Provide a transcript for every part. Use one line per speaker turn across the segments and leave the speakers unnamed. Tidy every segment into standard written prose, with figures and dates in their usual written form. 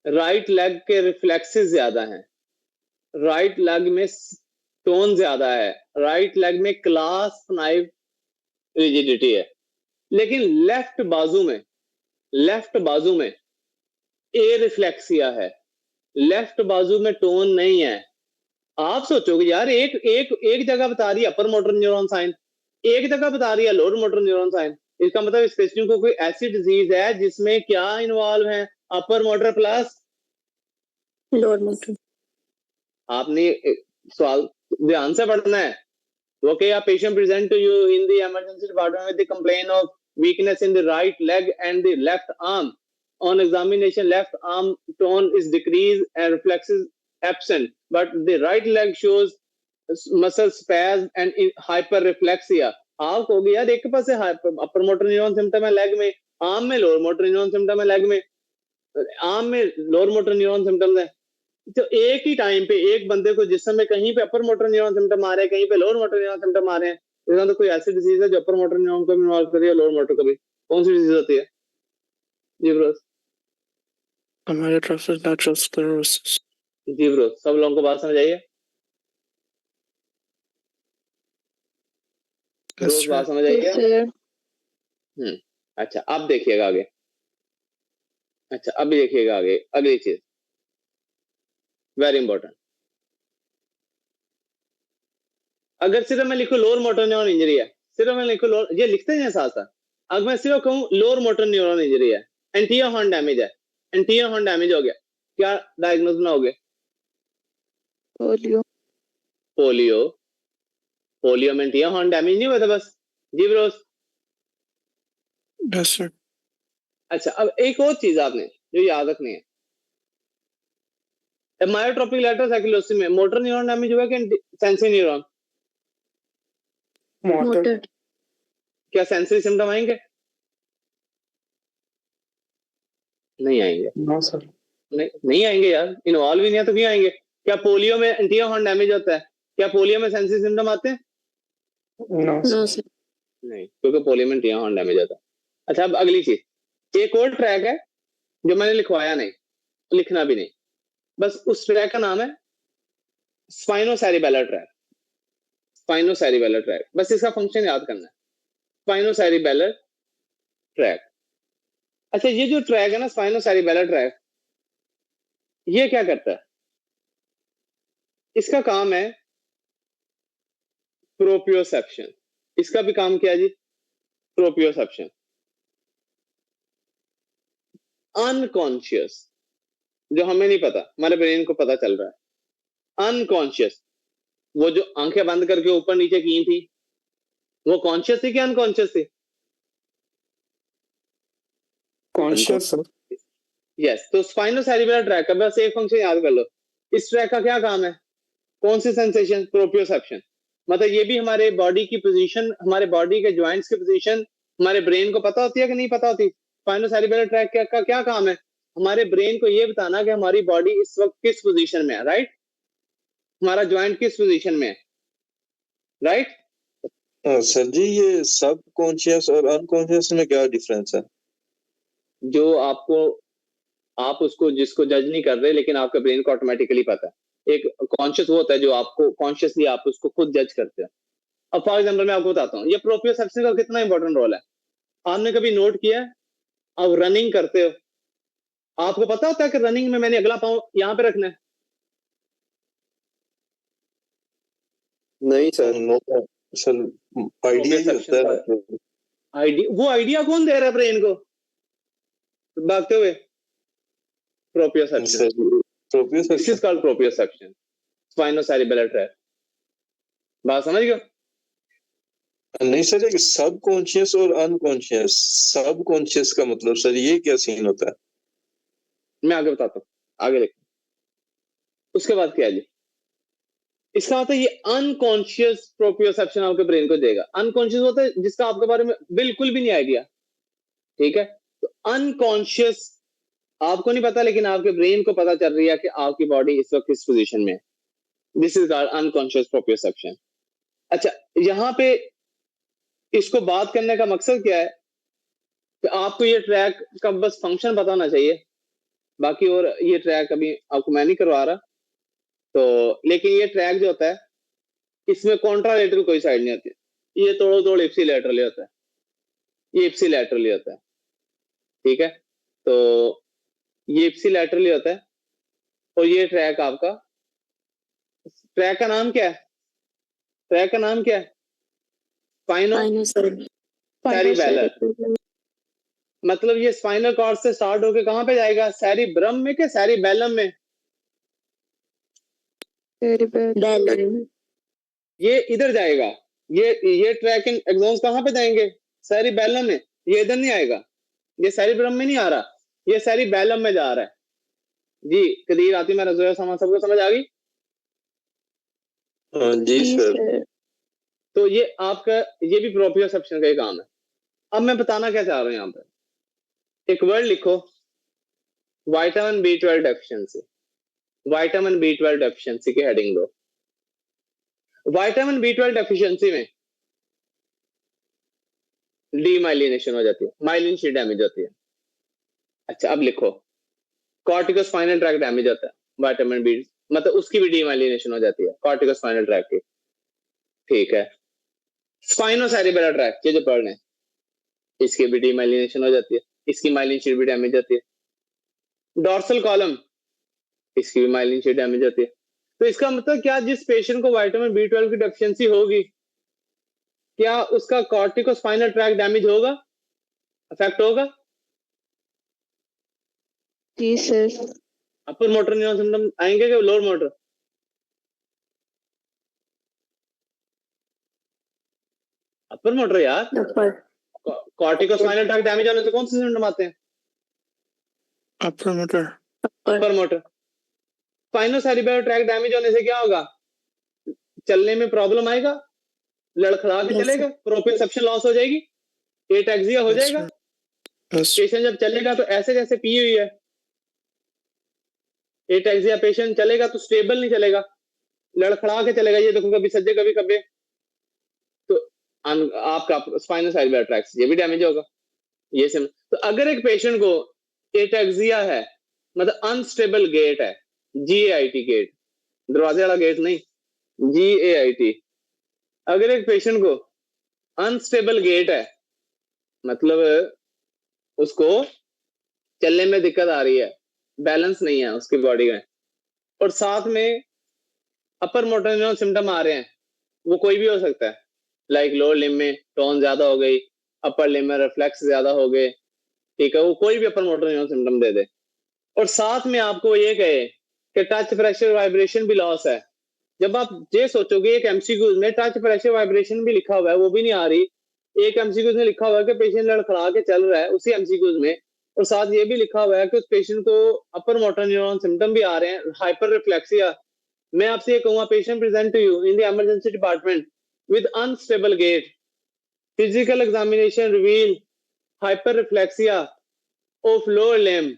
Right leg के reflexes ज्यादा हैं, राइट लेग में टोन ज्यादा है, राइट लेग में क्लास 5 रिजिडिटी है, लेकिन लेफ्ट बाजू में ए रिफ्लेक्सिया है, लेफ्ट बाजू में टोन नहीं है। आप सोचोगे यार एक एक एक जगह बता रही है अपर मोटर न्यूरॉन साइन, एक जगह बता रही है लोअर मोटर न्यूरॉन साइन, इसका मतलब इस पेशेंट को कोई ऐसी डिजीज है जिसमें क्या इन्वॉल्व है, upper motor plus
lower motor.
आपने सवाल ध्यान से पढ़ना है। Okay, a patient present to you in the emergency department with the complaint of weakness in the right leg and the left arm. On examination, left arm tone is decreased and reflexes absent, but the right leg shows muscle spasm and hyperreflexia. आप कहोगे यार एक के पास अपर motor neuron symptom है leg में, arm में lower motor neuron symptom है leg में, आर्म में लोअर मोटर न्यूरॉन सिम्टम्स है। तो एक ही टाइम पे एक बंदे को जिस समय कहीं पे अपर मोटर न्यूरॉन सिम्टम आ रहे हैं, कहीं पे लोअर मोटर न्यूरॉन सिम्टम आ रहे हैं, इसका तो कोई ऐसी डिजीज है जो अपर मोटर न्यूरॉन को इन्वॉल्व कर रही है, लोअर मोटर को भी। कौन सी डिजीज होती है जी ब्रो?
amyotrophic lateral sclerosis।
जी ब्रो, सब लोगों को बात समझ आई है?
Yes,
बात
sir।
समझ आई
Yes,
है?
sir।
अच्छा अब देखिएगा आगे, अच्छा अब देखिएगा आगे अगली चीज वेरी इंपॉर्टेंट। अगर सिर्फ मैं लिखूं लोअर मोटर न्यूरॉन इंजरी है, सिर्फ मैं लिखूं लोअर, ये लिखते हैं साथ साथ, अगर मैं सिर्फ कहूं लोअर मोटर न्यूरॉन इंजरी है, एंटीरियर हॉर्न डैमेज है, एंटीरियर हॉर्न डैमेज हो गया, क्या डायग्नोज बनाओगे?
पोलियो।
पोलियो, पोलियो में एंटीरियर हॉर्न डैमेज नहीं हुआ था बस। जी ब्रोस।
Yes, sir।
अच्छा अब एक और चीज आपने जो याद रखनी है, मायोट्रोपिक लेटरल साइक्लोसिस में मोटर न्यूरॉन डैमेज हुआ कि सेंसरी न्यूरॉन?
मोटर।
क्या सेंसरी सिम्टम आएंगे? नहीं आएंगे।
No, sir।
नहीं आएंगे यार, इन्वॉल्व ही नहीं है तो क्यों आएंगे? क्या पोलियो में एंटीरियर हॉर्न डैमेज होता है? क्या पोलियो में सेंसरी सिम्टम आते हैं?
No,
no
sir।
सर।
नहीं, क्योंकि पोलियो में एंटीरियर हॉर्न डैमेज होता है। अच्छा अब अगली चीज, एक और ट्रैक है जो मैंने लिखवाया नहीं, लिखना भी नहीं, बस उस ट्रैक का नाम है स्पाइनोसेरिबेलर ट्रैक। स्पाइनोसेरिबेलर ट्रैक, बस इसका फंक्शन याद करना है, स्पाइनोसेरिबेलर ट्रैक। अच्छा ये जो ट्रैक है ना स्पाइनोसेरिबेलर ट्रैक, ये क्या करता है? इसका काम है प्रोप्रियोसेप्शन। इसका भी काम क्या है जी? प्रोप्रियोसेप्शन। अनकॉन्शियस, जो हमें नहीं पता, हमारे ब्रेन को पता चल रहा है। अनकॉन्शियस, वो जो आंखें बंद करके ऊपर नीचे की थी, वो कॉन्शियस थी कि अनकॉन्शियस थी?
Conscious, sir।
यस। तो स्पाइनोसेरिबेलर ट्रैक का बस एक फंक्शन याद कर लो, इस ट्रैक का क्या काम है? कौन सी सेंसेशन? प्रोप्रियोसेप्शन। मतलब ये भी हमारे बॉडी की पोजीशन, हमारे बॉडी के जॉइंट्स की पोजीशन हमारे ब्रेन को पता होती है कि नहीं पता होती? स्पाइनोसेरिबेलर ट्रैक का क्या काम है? हमारे ब्रेन को ये बताना कि हमारी बॉडी इस वक्त किस पोजीशन में है, राइट? हमारा जॉइंट किस पोजीशन में है, राइट?
सर जी ये सब कॉन्शियस और अनकॉन्शियस में क्या डिफरेंस है?
जो आपको, आप उसको जिसको जज नहीं कर रहे लेकिन आपके ब्रेन को ऑटोमेटिकली पता है। एक कॉन्शियस वो होता है जो आपको कॉन्शियसली आप उसको खुद जज करते हैं। अब फॉर एग्जांपल मैं आपको बताता हूँ ये प्रोप्रियोसेप्शन का कितना इंपॉर्टेंट रोल है। आपने कभी नोट किया है, आप रनिंग करते हो, आपको पता होता है कि रनिंग में मैंने अगला पाँव यहां पे रखना है?
नहीं सर, सर आइडिया ही होता है।
आइडिया, वो आइडिया कौन दे रहा है ब्रेन को भागते हुए? Proprioception. This is called proprioception, spinocerebellar track. बात समझ गए?
नहीं सर, ये सब कॉन्शियस और अनकॉन्शियस, सब कॉन्शियस का मतलब सर ये क्या सीन होता है?
मैं आगे बताता हूँ, आगे देखो। उसके बाद क्या है जी? इसका होता है ये अनकॉन्शियस प्रोप्रियोसेप्शन आपके ब्रेन को देगा। अनकॉन्शियस होता है जिसका आपके बारे में बिल्कुल भी नहीं आइडिया, ठीक है? तो अनकॉन्शियस आपको नहीं पता लेकिन आपके ब्रेन को पता चल रही है कि आपकी बॉडी इस वक्त किस पोजीशन में है। This is called unconscious proprioception. अच्छा यहां पे इसको बात करने का मकसद क्या है कि आपको ये ट्रैक का बस फंक्शन पता होना चाहिए बाकी और ये ट्रैक अभी आपको मैं नहीं करवा रहा, तो लेकिन ये ट्रैक जो होता है इसमें कॉन्ट्रालेटरल कोई साइड नहीं होती, ये तोड़ो तोड़ इप्सिलैटरली होता है, ये इप्सिलैटरली होता है, ठीक है। तो ये इप्सिलैटरली होता है और ये ट्रैक आपका, ट्रैक का नाम क्या है, ट्रैक का नाम क्या है, स्पाइनो सेरिबेलर। मतलब ये स्पाइनल कॉर्ड से स्टार्ट होके कहां पे जाएगा, सेरिब्रम में क्या सेरिबेलम में, ये इधर जाएगा, ये ट्रैकिंग एक्सॉन्स कहां पे जाएंगे, सेरिबेलम में, ये इधर नहीं आएगा, ये सेरिब्रम में नहीं आ रहा, ये सेरिबेलम में जा रहा है। जी कदीर आती मैं रजोया समा सबको समझ आ गई?
हाँ जी सर।
तो ये आपका ये भी प्रोप्रियोसेप्शन का ही काम है। अब मैं बताना क्या चाह रहा हूं यहाँ पे, एक वर्ड लिखो, vitamin B12 deficiency, vitamin B12 deficiency की हेडिंग दो। विटामिन B12 डेफिशिएंसी में डीमाइलिनेशन हो जाती है, माइलिन शीट डैमेज होती है। अच्छा अब लिखो, कॉर्टिकोस्पाइनल ट्रैक्ट डैमेज होता है, विटामिन बी मतलब उसकी भी डीमाइलिनेशन हो जाती है, कॉर्टिकोस्पाइनल ट्रैक्ट की, ठीक है। स्पाइनोसेरिबेलर ट्रैक्ट ये जो पढ़ रहे हैं इसकी भी डीमाइलिनेशन हो जाती है, इसकी माइलिन शीट भी डैमेज होती है। डॉर्सल कॉलम इसकी भी माइलिन शीट डैमेज होती है। तो इसका मतलब क्या, जिस पेशेंट को विटामिन B12 की डेफिशिएंसी होगी क्या उसका कॉर्टिकोस्पाइनल ट्रैक्ट डैमेज होगा, अफेक्ट होगा?
जी sir.
Upper motor neuron symptom आएंगे क्या, लोअर मोटर? अपर मोटर यार, कॉर्टिकोस्पाइनल ट्रैक्ट डैमेज होने से कौन से सिम्टम आते हैं?
Upper motor.
Upper motor. Spinocerebellar tract damage होने से क्या होगा, चलने में प्रॉब्लम आएगा, लड़खड़ा के चलेगा, प्रोप्रियोसेप्शन लॉस हो जाएगी, एटैक्सिया हो जाएगा, पेशेंट जब चलेगा तो ऐसे जैसे पी हुई है, एटैक्सिया पेशेंट चलेगा तो स्टेबल नहीं चलेगा, लड़खड़ा के चलेगा, ये देखो कभी सज्जे कभी कभी, तो आपका स्पाइनोसेरिबेलर ट्रैक्ट ये भी डैमेज होगा। ये सिम तो अगर एक पेशेंट को एटैक्सिया है, मतलब अनस्टेबल गेट है, GAIT गेट, दरवाजे वाला गेट नहीं, GAIT, अगर एक पेशेंट को अनस्टेबल गेट है, मतलब उसको चलने में दिक्कत आ रही है, बैलेंस नहीं है उसकी बॉडी में, और साथ में अपर मोटर न्यूरॉन सिम्टम आ रहे हैं, वो कोई भी हो सकता है, लाइक लोअर लिम्ब में टोन ज्यादा हो गई, अपर लिम्ब में रिफ्लेक्स ज्यादा हो गए, ठीक है, वो कोई भी अपर मोटर न्यूरॉन सिम्टम दे दे, और साथ में आपको ये कहे कि टच प्रेशर वाइब्रेशन भी लॉस है। जब आप ये सोचोगे एक MCQs में टच प्रेशर वाइब्रेशन भी लिखा हुआ है, वो भी नहीं आ रही, एक MCQs में लिखा हुआ है कि पेशेंट लड़खड़ा के चल रहा है उसी MCQs में, और साथ ये भी लिखा हुआ है कि उस पेशेंट को अपर मोटर न्यूरॉन सिम्टम भी आ रहे हैं, हाइपर रिफ्लेक्सिया। मैं आपसे ये कहूंगा, patient present to you in the emergency department with unstable gait, physical examination reveal hyperreflexia of lower limb,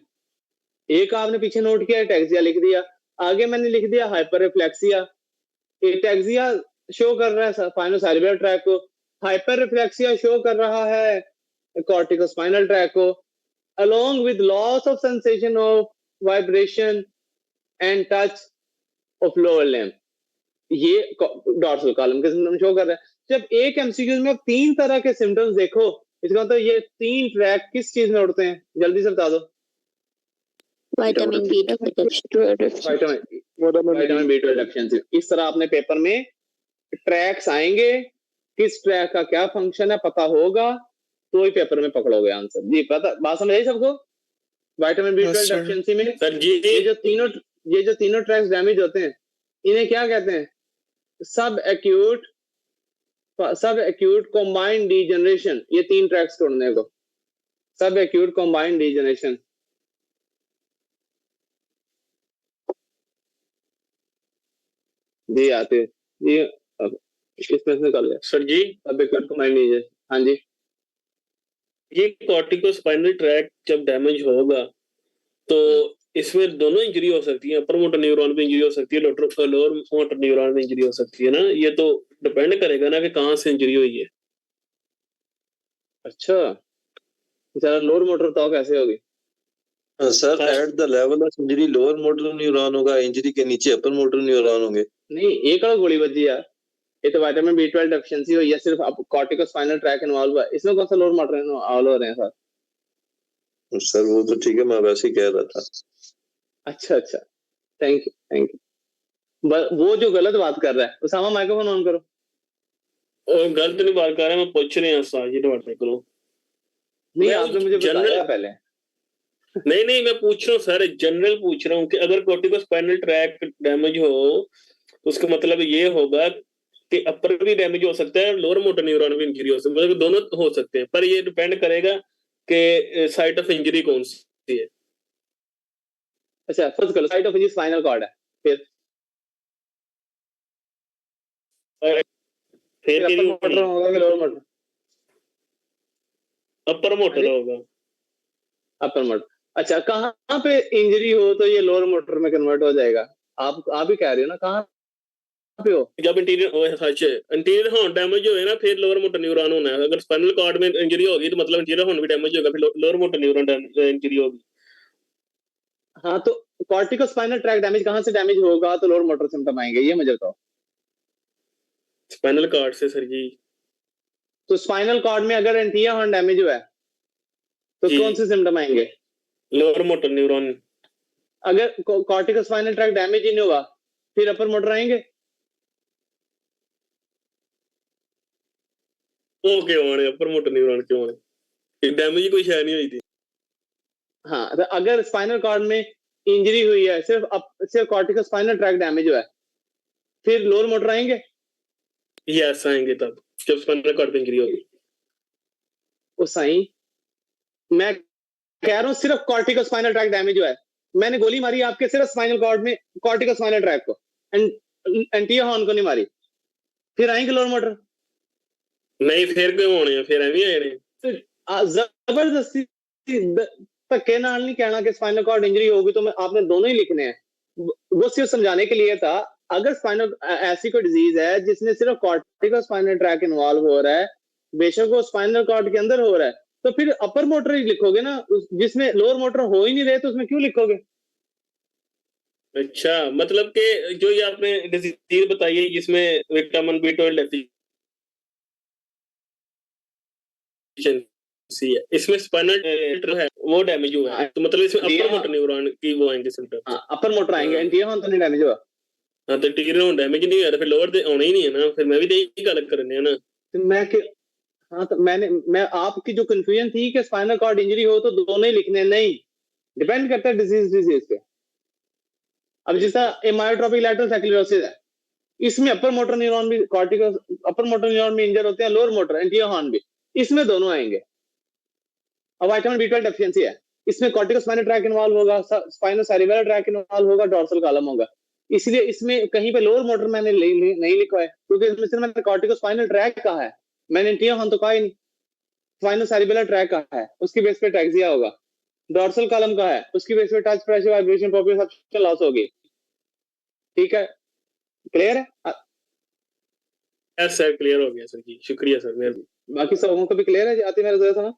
एक आपने पीछे नोट किया एटैक्सिया लिख दिया, आगे मैंने लिख दिया हाइपर रिफ्लेक्सिया। एटैक्सिया शो कर रहा है स्पाइनोसेरिबेलर ट्रैक्ट को, हाइपर रिफ्लेक्सिया शो कर रहा है कॉर्टिकोस्पाइनल ट्रैक्ट को, along with loss of sensation of vibration and touch of lower limb, ये डॉर्सल कॉलम के सिम्टम शो कर रहा है। जब एक MCQ में 3 तरह के सिम्टम्स देखो, इसका मतलब ये 3 ट्रैक किस चीज में उड़ते हैं, जल्दी से बता दो।
Vitamin B12
deficiency. इस तरह अपने पेपर में ट्रैक्स आएंगे, किस ट्रैक का क्या फंक्शन है पता होगा तो ही पेपर में पकड़ोगे आंसर। जी पता, बात समझ आई सबको? विटामिन B12 डेफिशिएंसी में
सर जी
ये जो तीनों ट्रैक्स डैमेज होते हैं, इन्हें क्या कहते हैं, सब एक्यूट कॉम्बाइंड डीजनरेशन, ये 3 ट्रैक्स तोड़ने को, सब एक्यूट कॉम्बाइंड डीजनरेशन। जी आते जी, इसमें से कर लिया
सर जी,
सब एक्यूट कॉम्बाइंड डीजनरेशन। हाँ जी,
ये कॉर्टिकोस्पाइनल ट्रैक्ट जब डैमेज होगा तो इसमें दोनों इंजरी हो सकती है, अपर मोटर न्यूरॉन पे इंजरी हो सकती है, लोअर मोटर न्यूरॉन में इंजरी हो सकती है ना, ये तो डिपेंड करेगा ना कि कहाँ से इंजरी हुई है।
अच्छा जरा लोअर मोटर बताओ कैसे होगी?
Sir at the level of injury lower motor neuron होगा, इंजरी के नीचे अपर मोटर न्यूरॉन होंगे।
नहीं, एक और गोली बजी यार, ये तो विटामिन B12 डेफिशिएंसी हुई है, सिर्फ कॉर्टिकोस्पाइनल ट्रैक इन्वॉल्व हुआ है, इसमें कौन सा लोअर मोटर इन्वॉल्व हो रहे हैं सर?
सर वो तो ठीक है, मैं वैसे ही कह रहा था।
अच्छा, थैंक यू। वो जो गलत बात कर रहा है, उसामा माइक्रोफोन ऑन करो।
और गलत नहीं बात कर रहा है, मैं पूछ रहे हैं उस्ताद जी तुम्हारे को।
नहीं,
मैं
आपने मुझे बताया
जनरल
पहले।
नहीं मैं पूछ रहा हूँ सर, जनरल पूछ रहा हूँ कि अगर कॉर्टिकोस्पाइनल ट्रैक डैमेज हो तो उसका मतलब ये होगा कि अपर भी डैमेज हो सकता है और लोअर मोटर न्यूरॉन भी इंजरी हो सकती है, मतलब दोनों हो सकते हैं, पर ये डिपेंड करेगा कि साइट ऑफ इंजरी कौन सी है।
अच्छा, फर्स्ट करो, site of injury spinal cord है, फिर अपर मोटर होगा कि लोअर मोटर?
अपर मोटर होगा।
Upper motor. अच्छा, कहाँ पे इंजरी हो तो ये लोअर मोटर में कन्वर्ट हो जाएगा? आप ही कह रहे हो ना, कहाँ पे हो?
जब इंटीरियर हॉर्न डैमेज हो ना, फिर लोअर मोटर न्यूरॉन होना है। अगर स्पाइनल कॉर्ड में इंजरी होगी तो मतलब इंटीरियर हॉर्न भी डैमेज होगा, फिर लोअर मोटर न्यूरॉन इंजरी होगी।
हाँ, तो कॉर्टिकोस्पाइनल ट्रैक डैमेज कहाँ से डैमेज होगा तो लोअर मोटर सिम्टम आएंगे, ये मुझे बताओ।
स्पाइनल कॉर्ड से सर जी।
तो स्पाइनल कॉर्ड में अगर एंटीरियर हॉर्न डैमेज हुआ है तो कौन से सिम्टम आएंगे?
Lower motor neuron.
अगर कॉर्टिकोस्पाइनल ट्रैक डैमेज ही नहीं होगा फिर अपर मोटर आएंगे?
वो क्यों आने, अपर मोटर न्यूरॉन क्यों आने, डैमेज कोई शायद नहीं हुई थी।
हाँ, तो अगर स्पाइनल कॉर्ड में इंजरी हुई है, सिर्फ कॉर्टिकोस्पाइनल ट्रैक डैमेज हुआ है, फिर लोअर मोटर आएंगे?
यस आएंगे तब जब स्पाइनल कॉर्ड पे इंजरी होगी।
ओ साईं, मैं कह रहा हूं सिर्फ कॉर्टिकोस्पाइनल ट्रैक डैमेज हुआ है, मैंने गोली मारी आपके सिर्फ स्पाइनल कॉर्ड में कॉर्टिकोस्पाइनल ट्रैक को, एंटीरियर हॉर्न को नहीं मारी, फिर आएंगे लोअर मोटर?
नहीं, फिर क्यों होने, फिर एवं आने।
जबरदस्ती धक्के नाल नहीं कहना कि स्पाइनल कॉर्ड इंजरी होगी तो आपने दोनों ही लिखने हैं। वो सिर्फ समझाने के लिए था, अगर स्पाइनल ऐसी कोई डिजीज है जिसमें सिर्फ कॉर्टिकोस्पाइनल ट्रैक इन्वॉल्व हो रहा है, बेशक वो स्पाइनल कॉर्ड के अंदर हो रहा है, तो फिर अपर मोटर ही लिखोगे ना, जिसमें लोअर मोटर हो ही नहीं रहे तो उसमें क्यों लिखोगे?
अच्छा, मतलब कि जो ये आपने डिजीज बताई है जिसमें विटामिन B12 डेफिशिएंसी है, इसमें स्पाइनल है वो डैमेज हुआ है, तो मतलब इसमें अपर मोटर न्यूरॉन की वो आएंगे सिम्टम्स।
अपर मोटर आएंगे, एंटीरियर हॉर्न तो नहीं डैमेज हुआ।
हाँ, तो इंटीरियर हॉर्न डैमेज नहीं हुआ तो फिर लोअर होना ही नहीं है ना, फिर मैं भी यही गलत करने है ना।
हाँ, तो मैं आपकी जो कंफ्यूजन थी कि स्पाइनल कॉर्ड इंजरी हो तो दोनों ही लिखने, नहीं, डिपेंड करता है डिजीज पे। अब जैसा एमायोट्रोपिक लैटरल स्क्लेरोसिस है, इसमें अपर मोटर न्यूरॉन भी अपर मोटर न्यूरॉन भी इंजर होते हैं, लोअर मोटर एंटीरियर हॉर्न भी, इसमें दोनों आएंगे। अब विटामिन B12 डेफिशिएंसी है, इसमें कॉर्टिकोस्पाइनल ट्रैक इन्वॉल्व होगा, स्पाइनो सेरिबेरल ट्रैक इन्वॉल्व होगा, डॉर्सल कॉलम होगा, इसलिए इसमें कहीं पे लोअर मोटर मैंने नहीं लिखा है, क्योंकि इसमें सिर्फ मैंने कॉर्टिकोस्पाइनल ट्रैक कहा है, मैंने एंटीरियर हॉर्न तो कहा ही नहीं। स्पाइनो सेरिबेरल ट्रैक कहा है, उसकी बेस पे टैक्सिया होगा, डॉर्सल कॉलम का है, उसकी बेस पे touch pressure vibration proprioception loss होगी। ठीक है, क्लियर है?
यस सर, क्लियर हो गया सर जी, शुक्रिया सर। मेरे
बाकी सबों को भी क्लियर है? आती मेरे जैसा ना?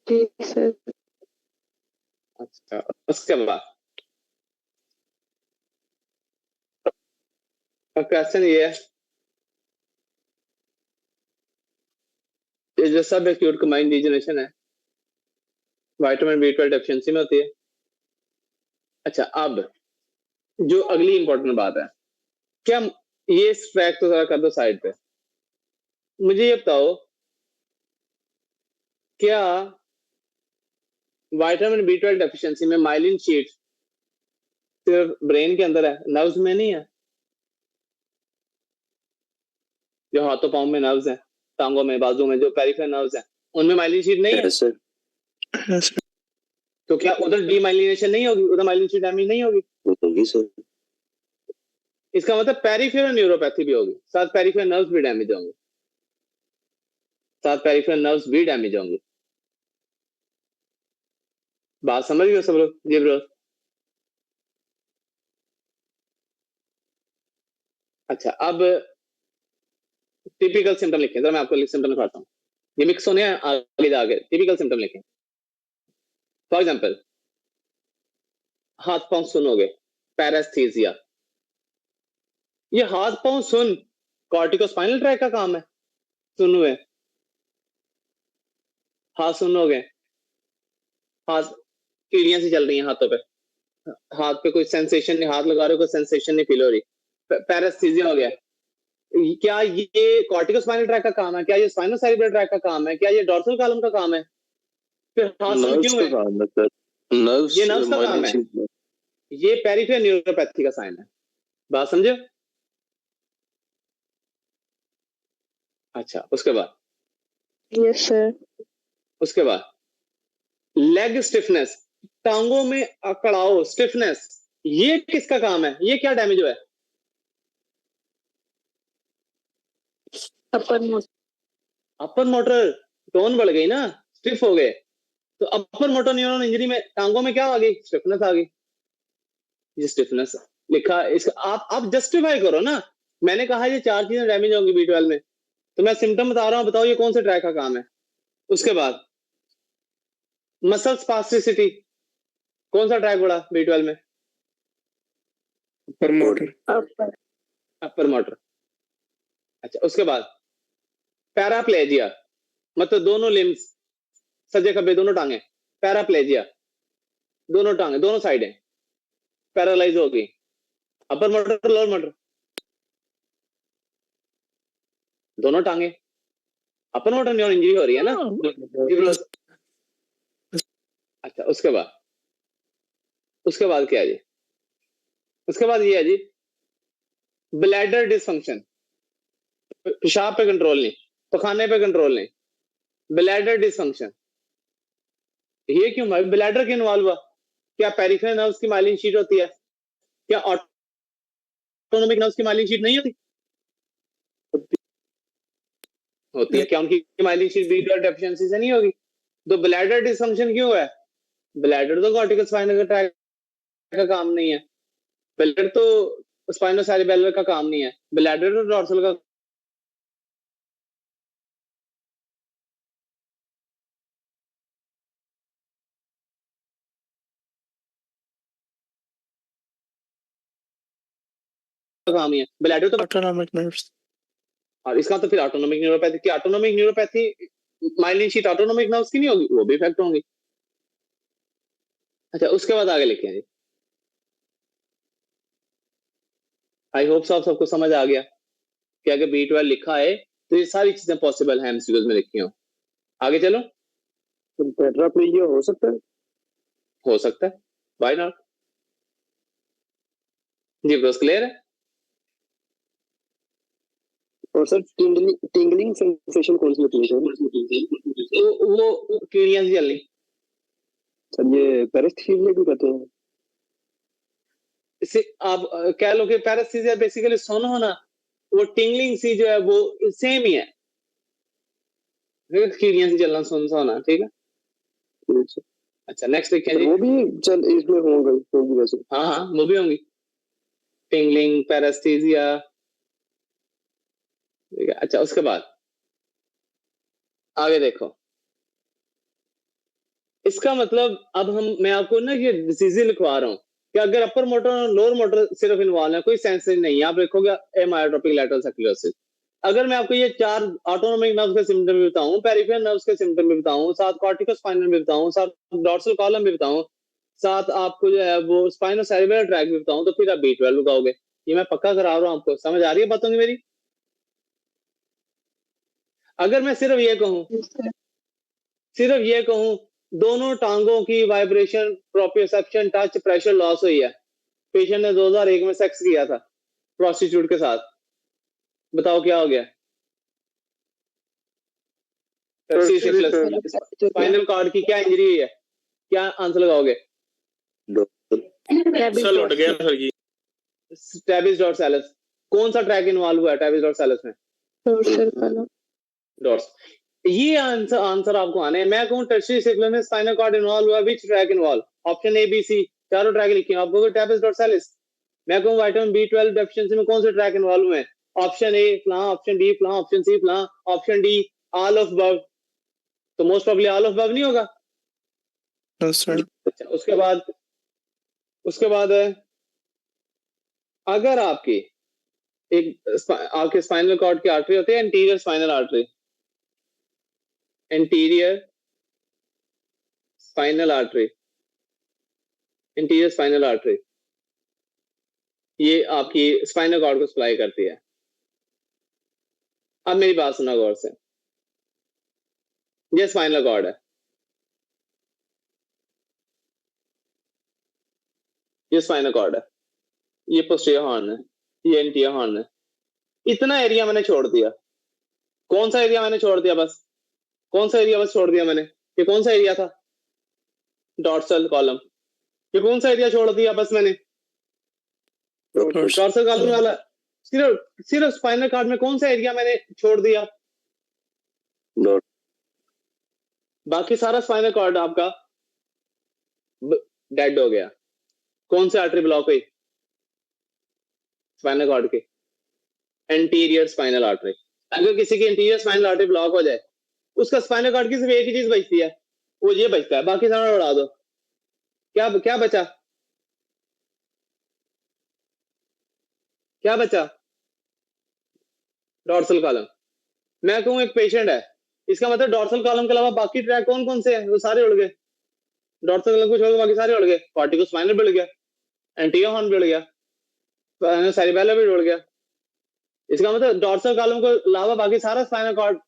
जी सर।
अच्छा, उसके बाद क्वेश्चन ये है, ये जो सब एक्यूट कंबाइंड डिजेनरेशन है विटामिन B12 डेफिशिएंसी में होती है। अच्छा, अब जो अगली इंपॉर्टेंट बात है, क्या ये ट्रैक तो जरा कर दो साइड पे, मुझे ये बताओ क्या विटामिन B12 डेफिशिएंसी में माइलिन शीट सिर्फ ब्रेन के अंदर है, नर्व्स में नहीं है? जो हाथों पांव में नर्व्स हैं, टांगों में, बाजू में जो पेरिफेरल नर्व्स हैं, उनमें माइलिन शीट नहीं है?
Yes,
तो क्या उधर डीमाइलिनेशन नहीं होगी, उधर माइलिन शीट डैमेज नहीं होगी?
होगी सर।
इसका मतलब पेरिफेरल न्यूरोपैथी भी होगी, साथ पेरिफेरल नर्व्स भी डैमेज होंगे, साथ पेरिफेरल नर्व्स भी डैमेज होंगे। बात समझ गए सब लोग? जी ब्रो। अच्छा, अब टिपिकल सिम्टम लिखें, जरा मैं आपको सिम्टम लिखवाता हूँ, ये मिक्स होने हैं आगे जाके, टिपिकल सिम्टम लिखें। फॉर एग्जाम्पल, हाथ पांव सुनोगे, पैरेस्थीसिया। ये हाथ पांव सुन कॉर्टिकोस्पाइनल ट्रैक का काम है। सुनोगे, हाथ सुनोगे, हाथ कीड़ियां सी चल रही हैं हाथों पे, हाथ पे कोई सेंसेशन नहीं, हाथ लगा रहे हो कोई सेंसेशन नहीं फील हो रही, पैरेस्थीसिया हो गया। क्या ये कॉर्टिकोस्पाइनल ट्रैक का काम है? क्या ये स्पाइनोसेरिब्रल ट्रैक का काम है? क्या ये डॉर्सल कॉलम का काम है? फिर हाथ सुन
नर्व्स
क्यों
का
है?
काम है सर, नर्व्स
ये नर्व्स का काम है। ये पेरिफेरल न्यूरोपैथी का साइन है। बात समझे? अच्छा, उसके बाद
Yes, sir.
उसके बाद लेग स्टिफनेस, टांगों में अकड़ाव, स्टिफनेस, ये किसका काम है? ये क्या डैमेज हुआ है?
Upper motor.
Upper motor tone बढ़ गई ना, स्टिफ हो गए। तो अपर मोटर न्यूरॉन इंजरी में टांगों में क्या आ गई? स्टिफनेस आ गई। ये स्टिफनेस लिखा इसका, आप जस्टिफाई करो ना। मैंने कहा ये 4 चीजें डैमेज होंगी B12 में, तो मैं सिम्टम बता रहा हूं, बताओ ये कौन से ट्रैक का काम है? उसके बाद मसल स्पास्टिसिटी, कौन सा ट्रैक बढ़ा B12 में?
Upper motor.
Upper.
Upper motor. अच्छा, उसके बाद पैराप्लेजिया, मतलब दोनों लिम्स, सज्जे खब्बे दोनों टांगे, पैराप्लेजिया, दोनों टांगे दोनों साइडें पैरालाइज हो गई। अपर मोटर लोअर मोटर, दोनों टांगे। अपर मोटर न्यूरॉन इंजरी हो रही है ना। अच्छा, उसके बाद क्या है जी? उसके बाद ये है जी ब्लैडर डिसफंक्शन, पेशाब पे कंट्रोल नहीं, पखाने पे कंट्रोल नहीं, ब्लैडर डिसफंक्शन। ये क्यों भाई? ब्लैडर क्यों इन्वॉल्व हुआ? क्या पेरिफेरल नर्व्स की माइलिन शीट होती है? क्या ऑटोनोमिक नर्व्स की माइलिन शीट नहीं होती? होती है। क्या उनकी माइलिन शीट B12 डेफिशिएंसी से नहीं होगी? तो ब्लैडर डिसफंक्शन क्यों है? ब्लैडर तो कॉर्टिकल स्पाइनल ट्रैक का काम नहीं है, ब्लैडर तो स्पाइनोसेरिबेलर का काम नहीं है, ब्लैडर तो डॉर्सल का काम ही है। ब्लैडर तो,
ऑटोनॉमिक नर्व्स।
और इसका तो फिर ऑटोनोमिक न्यूरोपैथी की, autonomic neuropathy myelin sheath autonomic nerves की नहीं होगी, वो भी इफेक्ट होंगी। अच्छा, उसके बाद आगे लिखे जी। आई होप सब सबको समझ आ गया कि अगर B12 लिखा है तो ये सारी चीजें पॉसिबल है एमसीक्यूज में लिखी हो। आगे चलो।
टेट्राप्लेजिया हो सकता है?
हो सकता है, व्हाई नॉट। जी ब्रोस, क्लियर है?
और सर टिंगलिंग सेंसेशन कौन सी होती है?
वो कीड़ियां सी चलनी।
सर ये पैरेस्थीसिया भी कहते हैं?
इसे आप कह लो कि पैरेस्थीसिया बेसिकली सुनो ना, वो टिंगलिंग सी जो है वो सेम ही है, कीड़ियां सी चलना, सुन सोना, ठीक है। अच्छा, नेक्स्ट देखिए जी।
वो भी चल इसमें होंगी वैसे।
हाँ हाँ, वो भी होंगी, टिंगलिंग, पैरेस्थीसिया, ठीक है। अच्छा, उसके बाद आगे देखो। इसका मतलब अब मैं आपको ना ये डिसीज लिखवा रहा हूँ कि अगर अपर मोटर और लोअर मोटर सिर्फ इन्वॉल्व है, कोई सेंसेशन नहीं है, आप लिखोगे एमायोट्रोपिक लैटरल स्क्लेरोसिस। अगर मैं आपको ये 4 ऑटोनोमिक नर्व्स के सिम्टम भी बताऊं, पेरिफेरल नर्व्स के सिम्टम भी बताऊं, साथ कॉर्टिकोस्पाइनल भी बताऊं, साथ डॉर्सल कॉलम भी बताऊं, साथ आपको जो है वो स्पाइनोसेरिब्रल ट्रैक भी बताऊं, तो फिर आप B12 लगाओगे। ये मैं पक्का करा रहा हूं, आपको समझ आ रही है बातों की मेरी? अगर मैं सिर्फ ये कहूं,
Yes, sir.
सिर्फ ये कहूं दोनों टांगों की vibration, proprioception, touch, pressure loss हुई है, पेशेंट ने 2001 में सेक्स किया था प्रोस्टिट्यूट के साथ, बताओ क्या हो गया? स्पाइनल कॉर्ड की क्या इंजरी हुई है? क्या आंसर लगाओगे?
सर लौट गया सर जी।
टैबिस डॉर्सालिस। कौन सा ट्रैक इन्वॉल्व हुआ है टैबिस डॉर्सालिस में?
Dorsal column.
डॉर्स। ये आंसर आपको आने हैं। मैं कहूं टर्शियरी सर्कुलर में स्पाइनल कॉर्ड इन्वॉल्व हुआ, which track involve? Option A B C, चारों ट्रैक लिखे हैं, आपको टैबिस डॉर्सालिस। मैं कहूं विटामिन B12 डेफिशिएंसी में कौन से ट्रैक इन्वॉल्व हुए हैं? ऑप्शन ए फलां, ऑप्शन डी फलां, ऑप्शन सी फलां, option D all of above. तो most probably all of above नहीं होगा।
No sir.
अच्छा, उसके बाद उसके बाद है, अगर आपकी आपके स्पाइनल कॉर्ड की आर्टरी होती है anterior spinal artery, anterior spinal artery, anterior spinal artery, ये आपकी स्पाइनल कॉर्ड को सप्लाई करती है। अब मेरी बात सुना गौर से, ये स्पाइनल कॉर्ड है, ये स्पाइनल कॉर्ड है, ये पोस्टीरियर हॉर्न है, ये एंटीरियर हॉर्न है। इतना एरिया मैंने छोड़ दिया। कौन सा एरिया मैंने छोड़ दिया? बस कौन सा एरिया बस छोड़ दिया मैंने? ये कौन सा एरिया था? Dorsal column. ये कौन सा एरिया छोड़ दिया बस मैंने? डॉर्सल कॉलम वाला। सिर्फ स्पाइनल कॉर्ड में कौन सा एरिया मैंने छोड़ दिया? बाकी सारा स्पाइनल कॉर्ड आपका डेड हो गया। कौन सी आर्टरी ब्लॉक हुई? स्पाइनल कॉर्ड की एंटीरियर स्पाइनल आर्टरी। अगर किसी की एंटीरियर स्पाइनल आर्टरी ब्लॉक हो जाए, उसका स्पाइनल कॉर्ड की सिर्फ एक ही चीज बचती है, वो ये बचता है, बाकी सारा उड़ा दो। क्या क्या बचा? क्या बचा? Dorsal column. मैं कहूं एक पेशेंट है, इसका मतलब डॉर्सल कॉलम के अलावा बाकी ट्रैक कौन कौन से हैं? वो सारे उड़ गए। डॉर्सल कॉलम को छोड़ बाकी सारे उड़ गए। कॉर्टिकोस्पाइनल भी उड़ गया, एंटीरियर हॉर्न भी उड़ गया, सेरिबेलम भी उड़ गया। इसका मतलब डॉर्सल कॉलम को अलावा बाकी सारा स्पाइनल कॉर्ड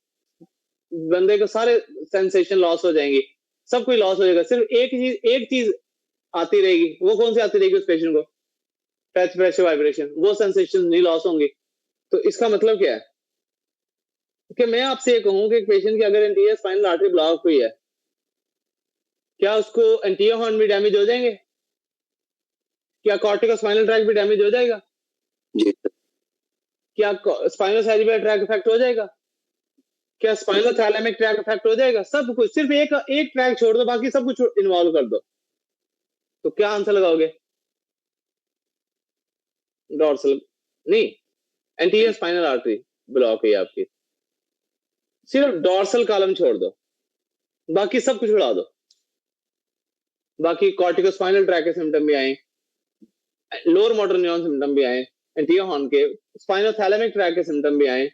बंदे को सारे सेंसेशन लॉस हो जाएंगी, सब कुछ लॉस हो जाएगा। सिर्फ एक चीज आती रहेगी। वो कौन सी आती रहेगी उस पेशेंट को? Touch, pressure, vibration. वो सेंसेशन नहीं लॉस होंगी। तो इसका मतलब क्या है कि मैं आपसे ये कहूं कि एक पेशेंट की अगर एंटीरियर स्पाइनल आर्टरी ब्लॉक हुई है, क्या उसको एंटीरियर हॉर्न भी डैमेज हो जाएंगे? क्या कॉर्टिकोस्पाइनल ट्रैक भी डैमेज हो जाएगा?
जी
क्या स्पाइनल सेरिबेलर ट्रैक इफेक्ट हो जाएगा? क्या स्पाइनल थैलेमिक ट्रैक इफेक्ट हो जाएगा? सब कुछ। सिर्फ एक ट्रैक छोड़ दो, बाकी सब कुछ इन्वॉल्व कर दो। तो क्या आंसर लगाओगे? डॉर्सल नहीं, एंटीरियर स्पाइनल आर्टरी ब्लॉक है आपकी। सिर्फ डॉर्सल कॉलम छोड़ दो, बाकी सब कुछ उड़ा दो। बाकी कॉर्टिकोस्पाइनल ट्रैक के सिम्टम भी आए, लोअर मोटर न्यूरॉन सिम्टम भी आए, एंटीरियर हॉर्न के, स्पाइनल थैलेमिक ट्रैक के सिम्टम भी आए,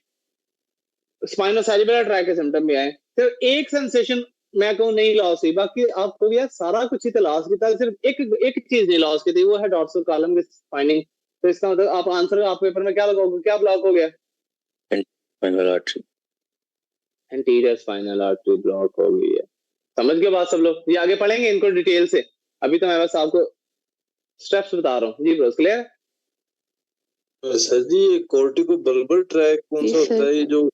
स्पाइनल सेरिबेलर ट्रैक के सिम्टम भी आए। सिर्फ एक सेंसेशन मैं कहूं नहीं लॉस हुई, बाकी आपको भी सारा कुछ ही तो लॉस किया। सिर्फ एक चीज नहीं लॉस की थी, वो है डॉर्सल कॉलम की फाइंडिंग। तो इसका मतलब आप आंसर आप पेपर में क्या लगाओगे? क्या ब्लॉक हो गया?
Spinal artery.
Anterior spinal artery block हो गई है। समझ गए बात सब लोग? ये आगे पढ़ेंगे इनको डिटेल से, अभी तो मैं बस आपको स्टेप्स बता रहा हूँ। जी ब्रोस, क्लियर?
सर जी, ये कॉर्टिको बल्बर ट्रैक कौन सा होता है? ये जो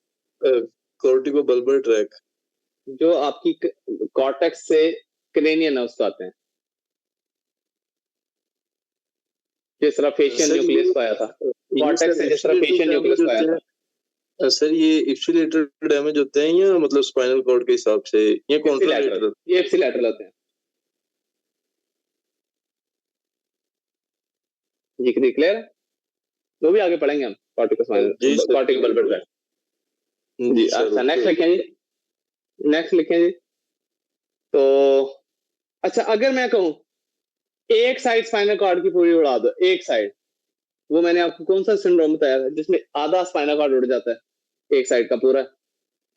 कॉर्टिको बल्बर ट्रैक
जो आपकी कॉर्टेक्स से क्रेनियन है उसको आते हैं, जिस तरह फेशियल न्यूक्लियस को आया था। कॉर्टेक्स से जिस तरह फेशियल न्यूक्लियस को आया था।
सर, ये इप्सिलेटरल डैमेज होते हैं या मतलब स्पाइनल कॉर्ड के हिसाब से? ये कॉन्ट्रालेटरल?
ये इप्सिलेटरल होते हैं। जी क्लियर है? वो भी आगे पढ़ेंगे हम, कॉर्टिको बल्बर ट्रैक। जी अच्छा, नेक्स्ट लिखें जी, नेक्स्ट लिखें जी। तो अच्छा, अगर मैं कहूं एक साइड स्पाइनल कॉर्ड की पूरी उड़ा दो, एक साइड, वो मैंने आपको कौन सा सिंड्रोम बताया था जिसमें आधा स्पाइनल कॉर्ड उड़ जाता है, एक साइड का पूरा?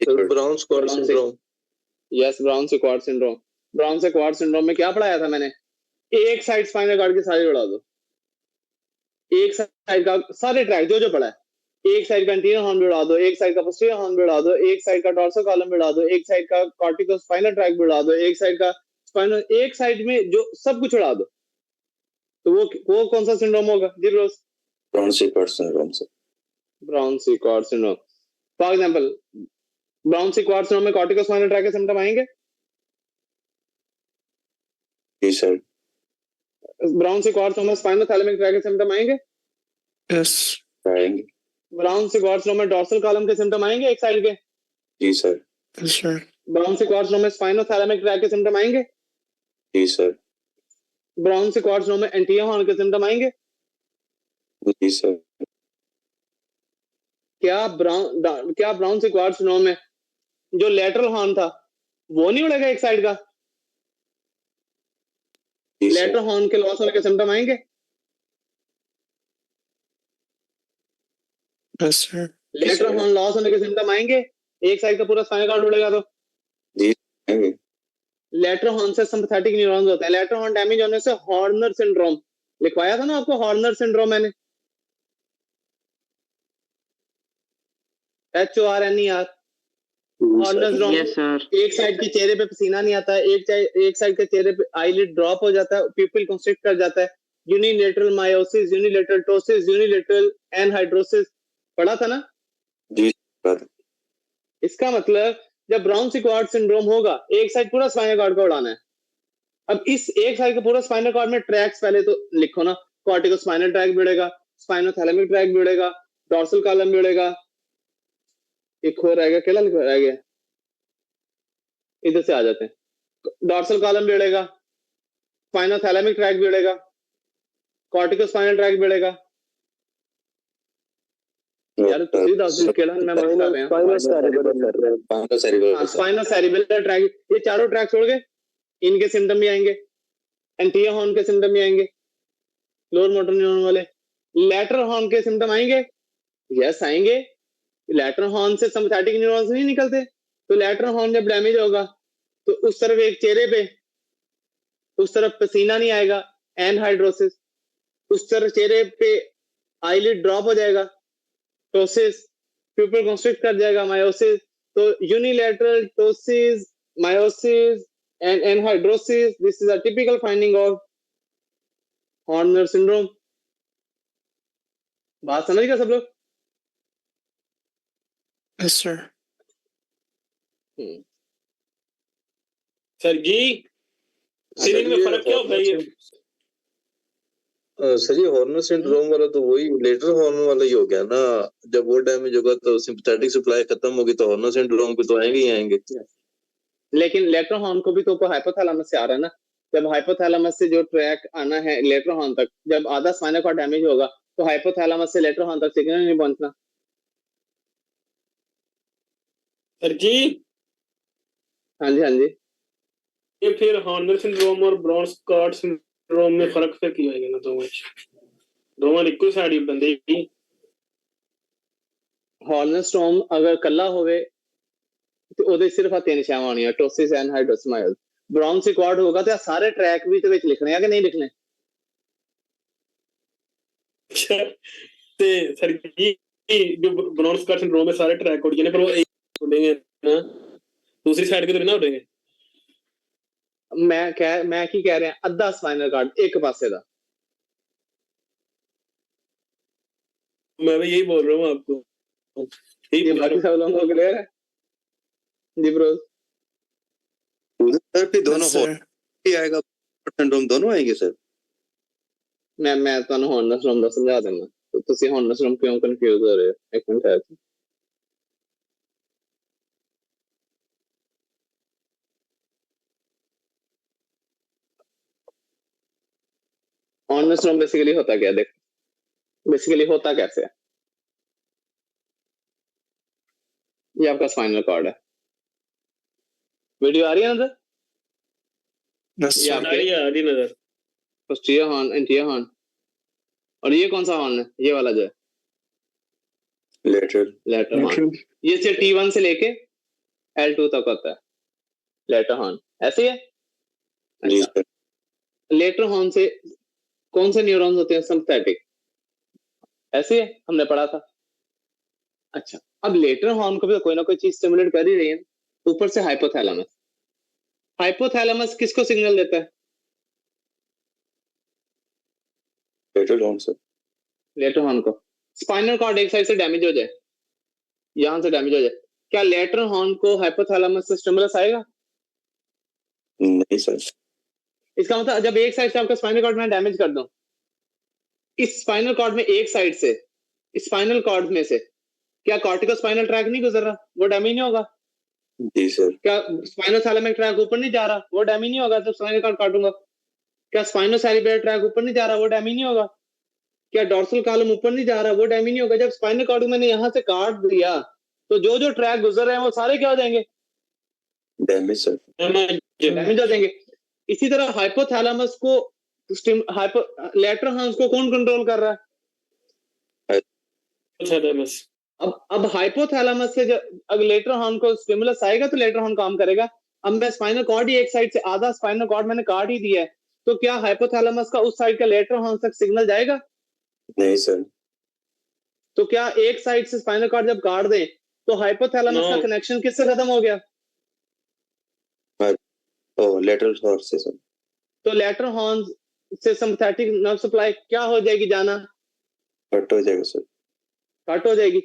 Brown Sequard syndrome.
Yes, brown Sequard syndrome. Brown Sequard syndrome में क्या पढ़ाया था मैंने? एक साइड स्पाइनल कॉर्ड की सारी उड़ा दो, एक साइड का सारे ट्रैक जो पड़ा है, एक साइड का एंटीरियर हॉर्न भी उड़ा दो, एक साइड का पोस्टीरियर हॉर्न भी उड़ा दो, एक साइड का डॉर्सल कॉलम भी उड़ा दो, एक साइड का कॉर्टिकोस्पाइनल ट्रैक भी उड़ा दो, एक साइड का स्पाइनल, एक साइड में जो सब कुछ उड़ा दो। तो वो कौन सा सिंड्रोम होगा? जी ब्रोस?
Brown Sequard syndrome sir.
Brown Sequard syndrome. For example, Brown Sequard syndrome में कॉर्टिकोस्पाइनल ट्रैक के सिम्टम आएंगे?
जी सर।
ब्राउन स्क्वाड सिंड्रोम में स्पाइनल थैलेमिक ट्रैक के सिम्टम आएंगे?
यस
आएंगे।
ब्राउन स्क्वाड सिंड्रोम में डॉर्सल कॉलम के सिम्टम आएंगे एक साइड के?
जी sir.
Yes sir.
Brown Sequard syndrome में स्पाइनल थैलेमिक ट्रैक के सिम्टम आएंगे?
जी सर।
ब्राउन स्क्वाड सिंड्रोम में एंटीरियर हॉर्न के सिम्टम आएंगे?
जी सर।
क्या ब्राउन स्क्वाड सिंड्रोम में जो लेटरल हॉर्न था वो नहीं उड़ेगा एक साइड का?
जी सर।
लेटरल हॉर्न के लॉस होने के सिम्टम आएंगे?
Yes, sir.
Lateral horn loss होने के सिम्टम आएंगे? एक साइड का पूरा स्पाइनल कॉर्ड उड़ेगा तो
आएंगे।
लेटरल हॉर्न से सिंपैथेटिक न्यूरॉन्स होते हैं। लेटरल हॉर्न डैमेज होने से हॉर्नर सिंड्रोम लिखवाया था ना आपको, हॉर्नर सिंड्रोम मैंने, HORNER, Horner syndrome.
Yes sir.
एक साइड के चेहरे पे पसीना नहीं आता है, एक साइड के चेहरे पे आईलिड ड्रॉप हो जाता है, प्यूपिल कंस्ट्रिक्ट कर जाता है, unilateral miosis, unilateral ptosis, unilateral anhidrosis, पढ़ा था ना?
जी सर।
इसका मतलब जब ब्राउन सिक्वार्ड सिंड्रोम होगा, एक साइड पूरा स्पाइनल कॉर्ड को उड़ाना है। अब इस एक साइड का पूरा स्पाइनल कॉर्ड में ट्रैक्स पहले तो लिखो ना, कॉर्टिकोस्पाइनल ट्रैक भिड़ेगा, स्पाइनोथैलेमिक ट्रैक भिड़ेगा, डॉर्सल कॉलम भिड़ेगा, एक और रह गया, केला रह गया, इधर से आ जाते हैं, डॉर्सल कॉलम भिड़ेगा, स्पाइनोथैलेमिक ट्रैक भिड़ेगा, कॉर्टिकोस्पाइनल ट्रैक भिड़ेगा। यार तुसी दस दिन केला मैं मत कर रहे हैं। स्पाइनोसेरिबेलर ट्रैक, ये चारों ट्रैक छोड़ गए, इनके सिम्टम भी आएंगे, एंटीरियर हॉर्न के सिम्टम भी आएंगे, लोअर मोटर न्यूरॉन वाले। लैटरल हॉर्न के सिम्टम आएंगे? यस आएंगे। लैटरल हॉर्न से सिम्पैथेटिक न्यूरॉन्स नहीं निकलते, तो लैटरल हॉर्न जब डैमेज होगा तो उस तरफ एक चेहरे पे उस तरफ पसीना नहीं आएगा, एनहाइड्रोसिस, उस तरफ चेहरे पे आईलिड ड्रॉप हो जाएगा, टोसिस, प्यूपिल कंस्ट्रिक्ट कर जाएगा, मायोसिस। तो unilateral ptosis, miosis and anhydrosis, this is a typical finding of Horner syndrome. बात समझ गए सब लोग?
Yes, sir.
सर जी सीरीन में फर्क क्या होता है ये?
सर ये हॉर्नर सिंड्रोम वाला तो वही लेटरल हॉर्न वाला ही हो गया ना, जब वो डैमेज होगा तो सिंपैथेटिक सप्लाई खत्म होगी तो हॉर्नर सिंड्रोम पे तो आएंगे ही आएंगे।
लेकिन लेटरल हॉर्न को भी तो हाइपोथैलेमस से आ रहा है ना, जब हाइपोथैलेमस से जो ट्रैक आना है लेटरल हॉर्न तक, जब आधा स्पाइनल कॉर्ड डैमेज होगा तो हाइपोथैलेमस से लेटरल हॉर्न तक सिग्नल नहीं पहुंचना।
सर जी
हाँ जी, हाँ जी।
ये फिर हॉर्नर सिंड्रोम और ब्राउन स्पॉट सिंड्रोम में फर्क फिर की होएगा ना, दोनों इक्को साइड ही बंदे ही।
हॉर्नर सिंड्रोम अगर कल्ला होवे तो ਉਹਦੇ ਸਿਰਫ ਆ ਤਿੰਨ ਸ਼ਾਵਾਂ ਆਉਣੀਆਂ, ਟੋਸਿਸ, ਐਨਹਾਈਡਰੋਸਿਸ, ਮਾਇਓਸਿਸ। ਬ੍ਰਾਊਨ ਸਿਕਵਾਡ ਹੋਗਾ ਤੇ ਸਾਰੇ ਟਰੈਕ ਵੀ ਤੇ ਵਿੱਚ ਲਿਖਣੇ ਆ ਕਿ ਨਹੀਂ ਲਿਖਣੇ?
अच्छा ते सर जी जो ब्राउन स्पॉट सिंड्रोम में सारे ट्रैक उड़ जाने पर वो एक उड़ेंगे ना, दूसरी साइड के तो ना उड़ेंगे।
मैं की कह रहा अद्धा स्पाइनल कॉर्ड एक पासे दा।
मैं भी यही बोल रहा हूँ आपको,
ये बाकी सब लोगों को क्लियर है जी ब्रो?
सर फिर दोनों
Yes, sir.
ही आएगा, सिंड्रोम दोनों आएंगे सर।
मैं ਤੁਹਾਨੂੰ ਹੌਰਨਰ ਸਿੰਡਰੋਮ ਦਾ ਸਮਝਾ ਦਿੰਦਾ, ਤੁਸੀਂ ਹੌਰਨਰ ਸਿੰਡਰੋਮ ਕਿਉਂ ਕਨਫਿਊਜ਼ ਹੋ ਰਹੇ ਹੋ? ਇੱਕ ਮਿੰਟ ਹੈ। हॉर्नर सिंड्रोम बेसिकली होता क्या? देख बेसिकली होता कैसे है, ये आपका स्पाइनल कॉर्ड है, वीडियो आ रही है ना?
Yes,
ये
sir.
आपके
आ रही नजर।
पोस्टीरियर हॉर्न, एंटीरियर हॉर्न, और ये कौन सा हॉर्न है? ये वाला जो है
लेटरल
लेटर हॉर्न, ये से T1 से लेके L2 तक होता है लेटर हॉर्न, ऐसे है।
जी
अच्छा,
सर।
लेटर हॉर्न से कौन से न्यूरॉन्स होते हैं? सिंपैथेटिक, ऐसे है, हमने पढ़ा था। अच्छा, अब लेटर हॉर्न को भी कोई ना कोई चीज स्टिमुलेट कर ही रही है, ऊपर से हाइपोथैलेमस। हाइपोथैलेमस किसको सिग्नल देता है?
Lateral horn sir.
Lateral horn को। स्पाइनल कॉर्ड एक साइड से डैमेज हो जाए, यहां से डैमेज हो जाए, क्या लेटर हॉर्न को हाइपोथैलेमस से स्टिमुलस आएगा?
नहीं सर।
इसका मतलब जब एक साइड से आपका स्पाइनल कॉर्ड में डैमेज कर दूं, इस स्पाइनल कॉर्ड में एक साइड से, स्पाइनल कॉर्ड में से क्या कॉर्टिकोस्पाइनल ट्रैक नहीं गुजर रहा? वो डैमेज नहीं होगा?
जी सर।
क्या स्पाइनोथैलेमिक ट्रैक ऊपर नहीं जा रहा? वो डैमेज नहीं होगा जब स्पाइनल कॉर्ड काटूंगा? क्या स्पाइनोसेरिबेलर ट्रैक ऊपर नहीं जा रहा? वो डैमेज नहीं होगा? क्या डॉर्सल कॉलम ऊपर नहीं जा रहा? वो डैमेज नहीं होगा? जब स्पाइनल कॉर्ड मैंने यहां से काट दिया तो जो जो ट्रैक गुजर रहे हैं वो सारे क्या हो जाएंगे?
Damage sir.
डैमेज हो जाएंगे। इसी तरह हाइपोथैलेमस को लेटर हॉर्न्स को कौन कंट्रोल कर रहा है?
थैलेमस।
अब हाइपोथैलेमस से जब अगर लेटर हॉर्न को स्टिमुलस आएगा तो लेटर हॉर्न काम करेगा। अब मैं स्पाइनल कॉर्ड ही एक साइड से आधा स्पाइनल कॉर्ड मैंने काट ही दिया है, तो क्या हाइपोथैलेमस का उस साइड का लेटर हॉर्न तक सिग्नल जाएगा?
नहीं सर।
तो क्या एक साइड से स्पाइनल कॉर्ड जब काट दें तो हाइपोथैलेमस का
No.
कनेक्शन किससे खत्म हो गया?
ओ लेटरल हॉर्न से सर।
तो लेटर हॉर्न से सिंपैथेटिक नर्व सप्लाई क्या हो जाएगी? जाना
कट हो जाएगा सर।
कट हो जाएगी।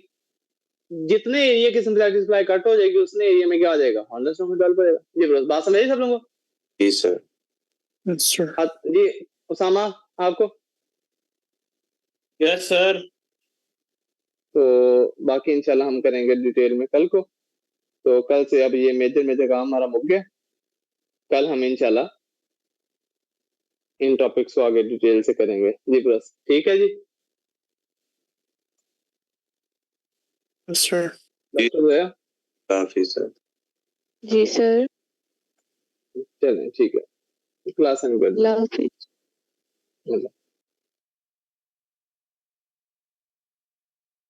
जितने एरिया की सिंपैथेटिक सप्लाई कट हो जाएगी उतने एरिया में क्या हो जाएगा? हॉर्नलेस नर्व डेवलप हो जाएगा। जी ब्रो, बात समझ सब लोगों को?
जी सर।
Yes, sir.
जी उसामा, आपको?
Yes sir.
तो बाकी इंशाल्लाह हम करेंगे डिटेल में कल को। तो कल से अब ये मेजर काम हमारा मुक गया। कल हम इंशाल्लाह इन टॉपिक्स को आगे डिटेल से करेंगे। जी बस ठीक है जी।
Yes, sir.
डॉक्टर भैया
काफी सर।
जी सर।
चलें ठीक है, क्लास एंड कर दें।
अल्लाह हाफिज।
Allah.